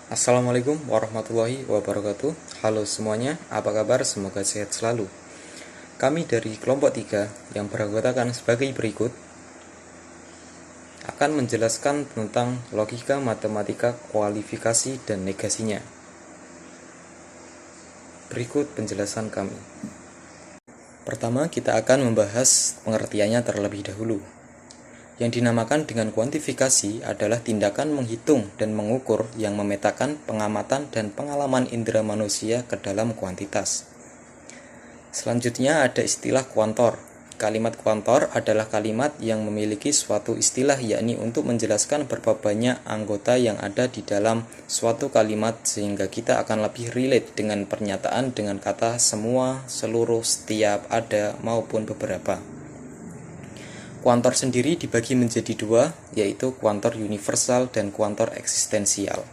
Assalamualaikum warahmatullahi wabarakatuh. Halo semuanya, apa kabar? Semoga sehat selalu. Kami dari kelompok 3 yang beranggotakan sebagai berikut akan menjelaskan tentang logika matematika kualifikasi dan negasinya. Berikut penjelasan kami. Pertama, kita akan membahas pengertiannya terlebih dahulu. Yang dinamakan dengan kuantifikasi adalah tindakan menghitung dan mengukur yang memetakan pengamatan dan pengalaman indera manusia ke dalam kuantitas. Selanjutnya ada istilah kuantor. Kalimat kuantor adalah kalimat yang memiliki suatu istilah, yakni untuk menjelaskan berapa banyak anggota yang ada di dalam suatu kalimat, sehingga kita akan lebih relate dengan pernyataan dengan kata semua, seluruh, setiap, ada, maupun beberapa. Kuantor sendiri dibagi menjadi dua, yaitu kuantor universal dan kuantor eksistensial.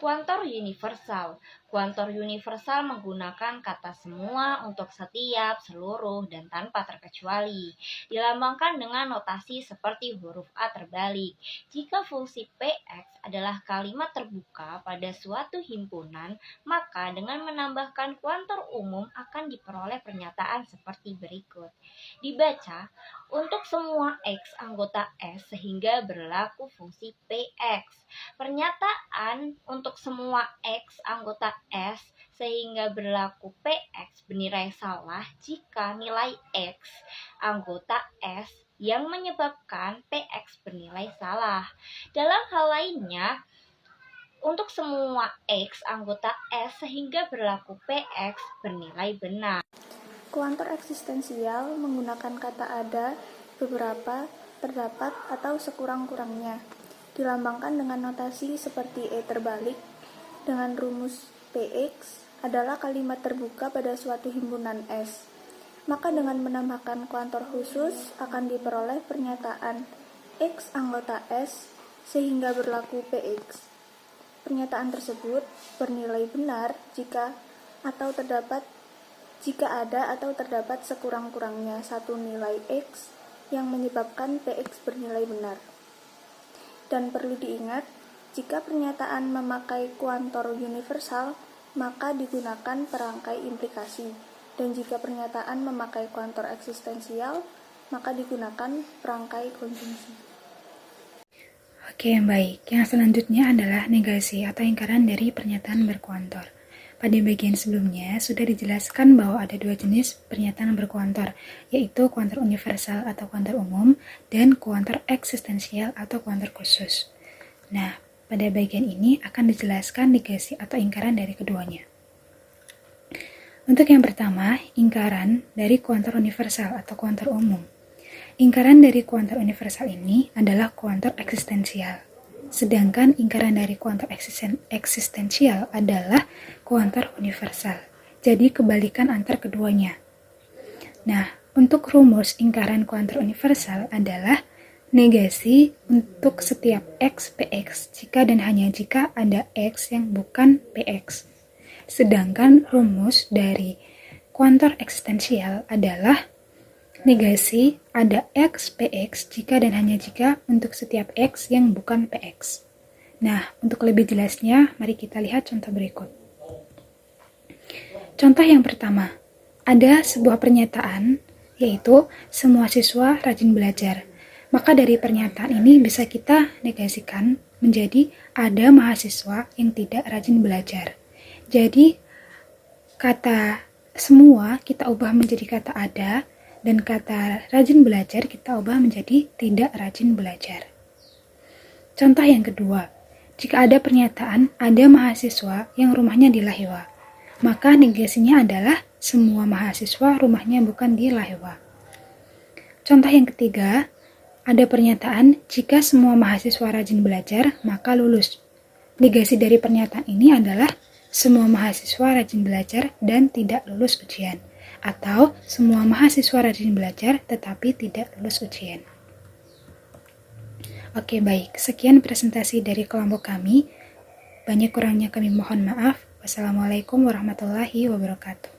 Kuantor universal. Kuantor universal menggunakan kata semua untuk setiap, seluruh, dan tanpa terkecuali. Dilambangkan dengan notasi seperti huruf A terbalik. Jika fungsi Px adalah kalimat terbuka pada suatu himpunan, maka dengan menambahkan kuantor umum akan diperoleh pernyataan seperti berikut. Dibaca, untuk semua X anggota S sehingga berlaku fungsi Px. Pernyataan untuk semua X anggota S sehingga berlaku Px bernilai salah jika nilai X anggota S yang menyebabkan Px bernilai salah. Dalam hal lainnya, untuk semua X anggota S sehingga berlaku Px bernilai benar. Kuantor eksistensial menggunakan kata ada, beberapa, terdapat, atau sekurang-kurangnya. Dilambangkan dengan notasi seperti E terbalik, dengan rumus Px adalah kalimat terbuka pada suatu himpunan S. Maka dengan menambahkan kuantor khusus akan diperoleh pernyataan X anggota S sehingga berlaku Px. Pernyataan tersebut bernilai benar jika ada atau terdapat sekurang-kurangnya satu nilai X yang menyebabkan Px bernilai benar. Dan perlu diingat, jika pernyataan memakai kuantor universal, maka digunakan perangkai implikasi. Dan jika pernyataan memakai kuantor eksistensial, maka digunakan perangkai konjungsi. Oke, baik. Yang selanjutnya adalah negasi atau ingkaran dari pernyataan berkuantor. Pada bagian sebelumnya sudah dijelaskan bahwa ada dua jenis pernyataan berkuantor, yaitu kuantor universal atau kuantor umum dan kuantor eksistensial atau kuantor khusus. Nah, pada bagian ini akan dijelaskan negasi atau ingkaran dari keduanya. Untuk yang pertama, ingkaran dari kuantor universal atau kuantor umum. Ingkaran dari kuantor universal ini adalah kuantor eksistensial. Sedangkan ingkaran dari kuantor eksistensial adalah kuantor universal. Jadi kebalikan antar keduanya. Nah, untuk rumus ingkaran kuantor universal adalah negasi untuk setiap X Px jika dan hanya jika ada X yang bukan Px. Sedangkan rumus dari kuantor eksistensial adalah negasi ada X Px jika dan hanya jika untuk setiap X yang bukan Px. Nah, untuk lebih jelasnya, mari kita lihat contoh berikut. Contoh yang pertama, ada sebuah pernyataan, yaitu semua siswa rajin belajar. Maka dari pernyataan ini bisa kita negasikan menjadi ada mahasiswa yang tidak rajin belajar. Jadi, kata semua kita ubah menjadi kata ada, dan kata rajin belajar kita ubah menjadi tidak rajin belajar. Contoh yang kedua, jika ada pernyataan ada mahasiswa yang rumahnya di Lahewwa, maka negasinya adalah semua mahasiswa rumahnya bukan di Lahewwa. Contoh yang ketiga, ada pernyataan jika semua mahasiswa rajin belajar maka lulus. Negasi dari pernyataan ini adalah semua mahasiswa rajin belajar dan tidak lulus ujian. Atau semua mahasiswa rajin belajar tetapi tidak lulus ujian. Oke, baik. Sekian presentasi dari kelompok kami. Banyak kurangnya kami mohon maaf. Wassalamualaikum warahmatullahi wabarakatuh.